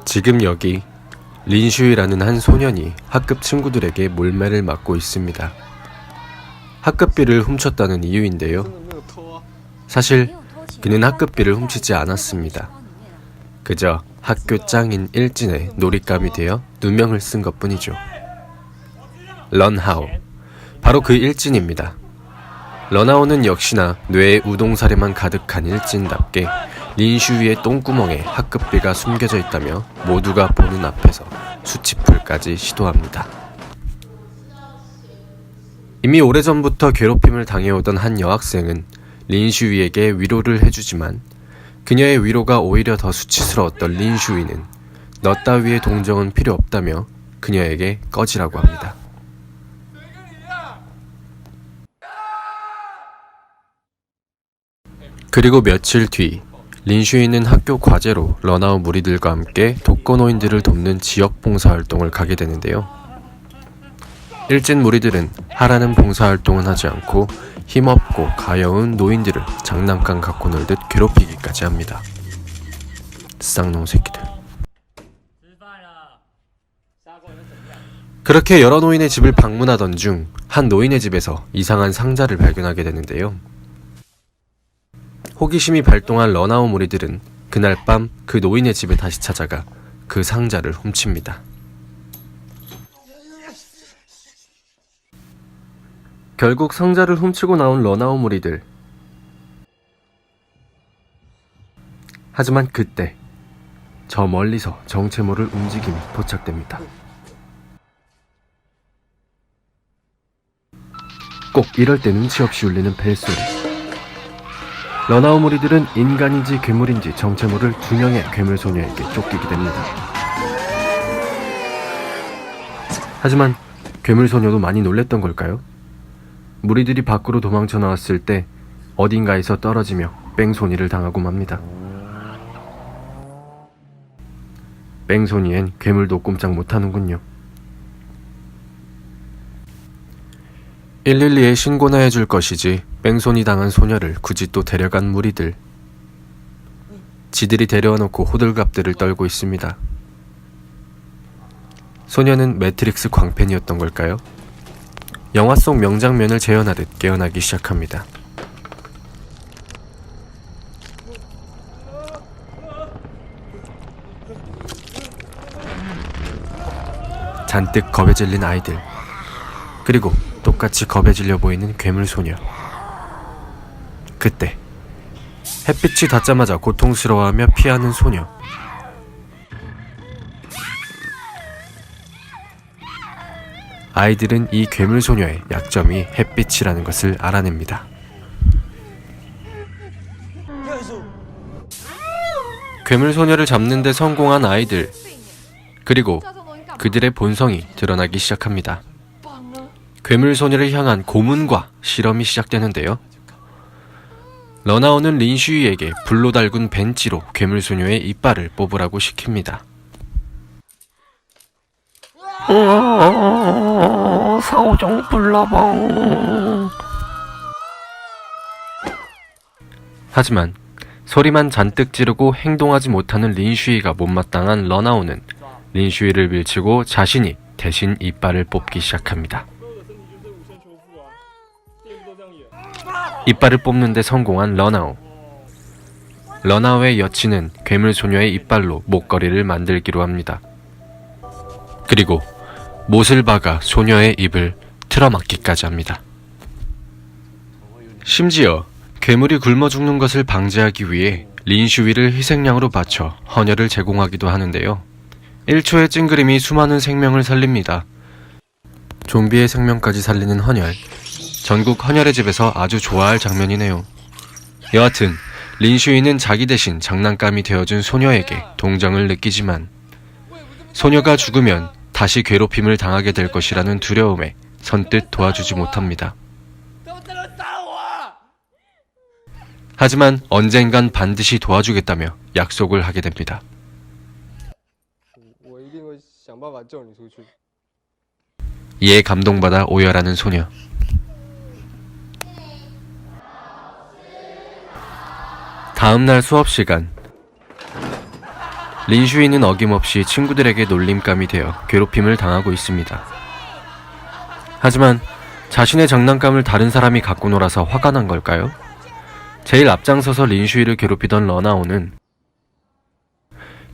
지금 여기 린슈이라는 한 소년이 학급 친구들에게 몰매를 맞고 있습니다. 학급비를 훔쳤다는 이유인데요. 사실 그는 학급비를 훔치지 않았습니다. 그저 학교 짱인 일진의 놀잇감이 되어 누명을 쓴 것뿐이죠. 런하오, 바로 그 일진입니다. 런하오는 역시나 뇌에 우동사리만 가득한 일진답게 린슈이의 똥구멍에 학급비가 숨겨져 있다며 모두가 보는 앞에서 수치풀까지 시도합니다. 이미 오래전부터 괴롭힘을 당해오던 한 여학생은 린슈이에게 위로를 해주지만 그녀의 위로가 오히려 더 수치스러웠던 린슈이는 너 따위의 동정은 필요 없다며 그녀에게 꺼지라고 합니다. 그리고 며칠 뒤 린슈이는 학교 과제로 런아웃 무리들과 함께 독거노인들을 돕는 지역 봉사활동을 가게 되는데요. 일진 무리들은 하라는 봉사활동은 하지 않고 힘없고 가여운 노인들을 장난감 갖고 놀듯 괴롭히기까지 합니다. 쌍놈 새끼들. 그렇게 여러 노인의 집을 방문하던 중 한 노인의 집에서 이상한 상자를 발견하게 되는데요. 호기심이 발동한 런아웃 무리들은 그날 밤 그 노인의 집에 다시 찾아가 그 상자를 훔칩니다. 결국 상자를 훔치고 나온 런아웃 무리들. 하지만 그때 저 멀리서 정체 모를 움직임이 포착됩니다. 꼭 이럴 때 눈치 없이 울리는 벨소리. 런아웃 무리들은 인간인지 괴물인지 정체 모를 두 명의 괴물 소녀에게 쫓기게 됩니다. 하지만 괴물 소녀도 많이 놀랬던 걸까요? 무리들이 밖으로 도망쳐 나왔을 때 어딘가에서 떨어지며 뺑소니를 당하고 맙니다. 뺑소니엔 괴물도 꼼짝 못하는군요. 112에 신고나 해줄 것이지 뺑소니 당한 소녀를 굳이 또 데려간 무리들. 지들이 데려와 놓고 호들갑들을 떨고 있습니다. 소녀는 매트릭스 광팬이었던 걸까요? 영화 속 명장면을 재현하듯 깨어나기 시작합니다. 잔뜩 겁에 질린 아이들, 그리고 똑같이 겁에 질려 보이는 괴물 소녀. 그때 햇빛이 닿자마자 고통스러워하며 피하는 소녀. 아이들은 이 괴물 소녀의 약점이 햇빛이라는 것을 알아냅니다. 괴물 소녀를 잡는 데 성공한 아이들, 그리고 그들의 본성이 드러나기 시작합니다. 괴물 소녀를 향한 고문과 실험이 시작되는데요. 런아웃은 린슈이에게 불로 달군 벤치로 괴물 소녀의 이빨을 뽑으라고 시킵니다. 사오정 불나방. 하지만 소리만 잔뜩 지르고 행동하지 못하는 린슈이가 못마땅한 런아웃은 린슈이를 밀치고 자신이 대신 이빨을 뽑기 시작합니다. 이빨을 뽑는 데 성공한 런아웃. 런아웃의 여친은 괴물 소녀의 이빨로 목걸이를 만들기로 합니다. 그리고 못을 박아 소녀의 입을 틀어막기까지 합니다. 심지어 괴물이 굶어 죽는 것을 방지하기 위해 린슈이를 희생양으로 바쳐 헌혈을 제공하기도 하는데요. 1초의 찡그림이 수많은 생명을 살립니다. 좀비의 생명까지 살리는 헌혈. 전국 헌혈의 집에서 아주 좋아할 장면이네요. 여하튼 린슈이는 자기 대신 장난감이 되어준 소녀에게 동정을 느끼지만 소녀가 죽으면 다시 괴롭힘을 당하게 될 것이라는 두려움에 선뜻 도와주지 못합니다. 하지만 언젠간 반드시 도와주겠다며 약속을 하게 됩니다. 이에 감동받아 오열하는 소녀. 다음날 수업시간. 린슈이는 어김없이 친구들에게 놀림감이 되어 괴롭힘을 당하고 있습니다. 하지만 자신의 장난감을 다른 사람이 갖고 놀아서 화가 난 걸까요? 제일 앞장서서 린슈이를 괴롭히던 러나오는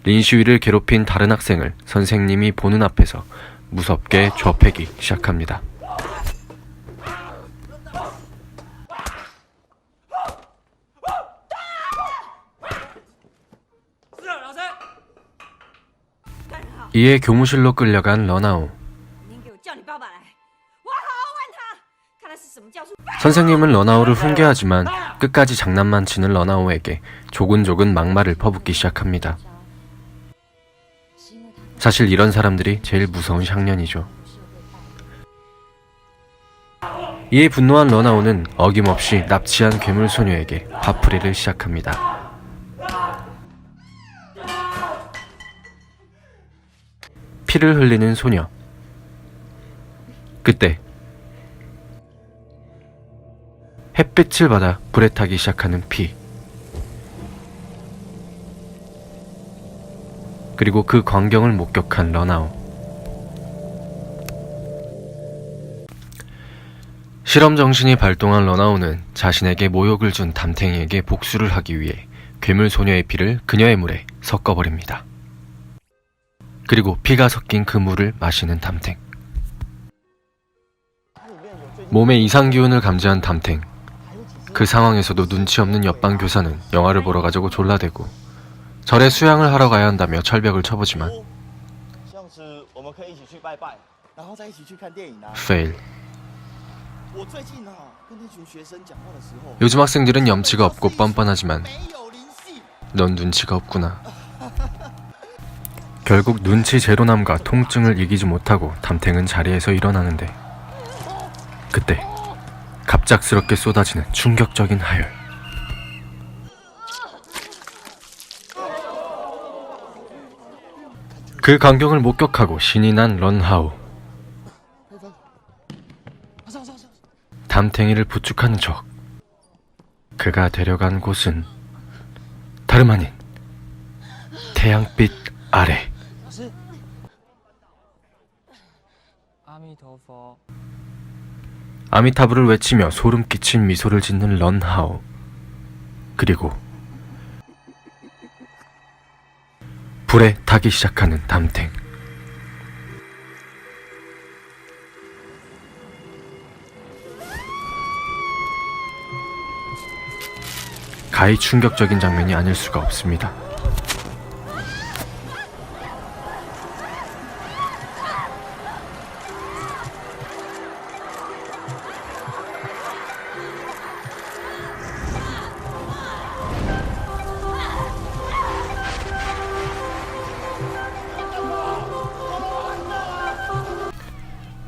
린슈이를 괴롭힌 다른 학생을 선생님이 보는 앞에서 무섭게 좁히기 시작합니다. 이에 교무실로 끌려간 러나오. 선생님은 러나오를 훈계하지만 끝까지 장난만 치는 러나오에게 조근조근 막말을 퍼붓기 시작합니다. 사실 이런 사람들이 제일 무서운 샹년이죠. 이에 분노한 러나오는 어김없이 납치한 괴물 소녀에게 화풀이를 시작합니다. 피를 흘리는 소녀. 그때 햇빛을 받아 불에 타기 시작하는 피. 그리고 그 광경을 목격한 러나오. 실험 정신이 발동한 러나오는 자신에게 모욕을 준 담탱이에게 복수를 하기 위해 괴물 소녀의 피를 그녀의 물에 섞어버립니다. 그리고 피가 섞인 그 물을 마시는 담탱. 몸에 이상 기운을 감지한 담탱. 그 상황에서도 눈치 없는 옆반 교사는 영화를 보러 가자고 졸라대고 절에 수양을 하러 가야 한다며 철벽을 쳐보지만 페일. 요즘 학생들은 염치가 없고 뻔뻔하지만 넌 눈치가 없구나. 결국 눈치 제로남과 통증을 이기지 못하고 담탱은 자리에서 일어나는데 그때 갑작스럽게 쏟아지는 충격적인 하열. 그 광경을 목격하고 신이 난 런하오. 담탱이를 부축하는 척. 그가 데려간 곳은 다름 아닌 태양빛 아래. 아미타불을 외치며 소름 끼친 미소를 짓는 런하오. 그리고 불에 타기 시작하는 담탱. 가히 충격적인 장면이 아닐 수가 없습니다.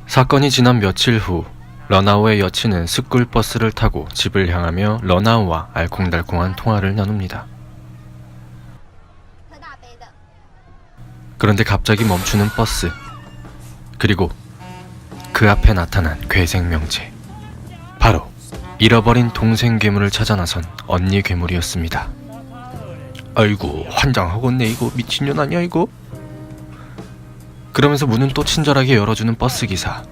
사건이 지난 며칠 후 러나오의 여친은 스쿨버스를 타고 집을 향하며 러나오와 알콩달콩한 통화를 나눕니다. 그런데 갑자기 멈추는 버스. 그리고 그 앞에 나타난 괴생명체. 바로 잃어버린 동생 괴물을 찾아 나선 언니 괴물이었습니다. 아이고 환장하겠네 이거. 미친년 아니야 이거? 그러면서 문은 또 친절하게 열어주는 버스기사.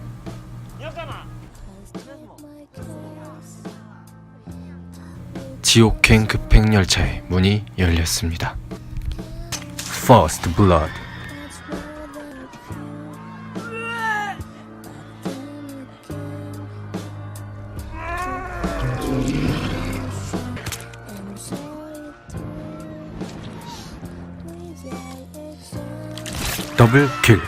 지옥행 급행열차의 문이 열렸습니다. First Blood. 더블킬.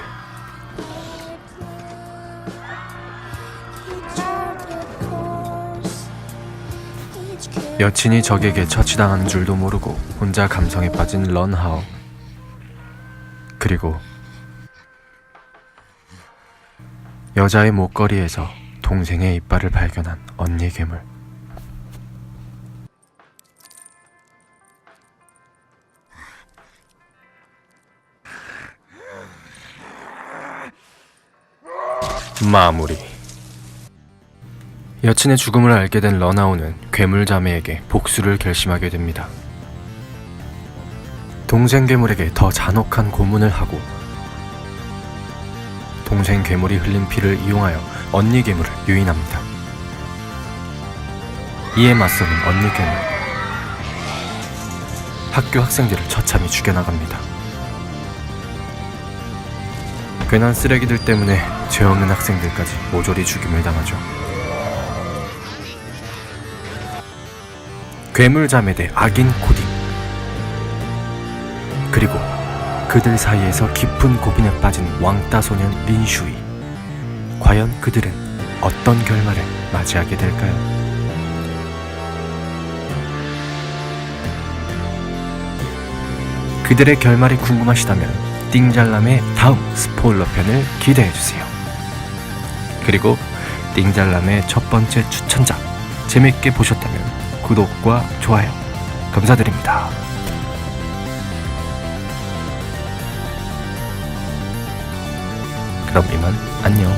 여친이 적에게 처치당하는 줄도 모르고 혼자 감성에 빠진 런하오. 그리고 여자의 목걸이에서 동생의 이빨을 발견한 언니 괴물. 마무리. 여친의 죽음을 알게 된 런하오는 괴물 자매에게 복수를 결심하게 됩니다. 동생 괴물에게 더 잔혹한 고문을 하고 동생 괴물이 흘린 피를 이용하여 언니 괴물을 유인합니다. 이에 맞서는 언니 괴물. 학교 학생들을 처참히 죽여나갑니다. 괜한 쓰레기들 때문에 죄 없는 학생들까지 모조리 죽임을 당하죠. 괴물자매 대 악인 코딩. 그리고 그들 사이에서 깊은 고민에 빠진 왕따 소년 린슈이. 과연 그들은 어떤 결말을 맞이하게 될까요? 그들의 결말이 궁금하시다면 띵잘남의 다음 스포일러 편을 기대해주세요. 그리고 띵잘남의 첫 번째 추천작 재밌게 보셨다면 구독과 좋아요 감사드립니다. 그럼 이만 안녕.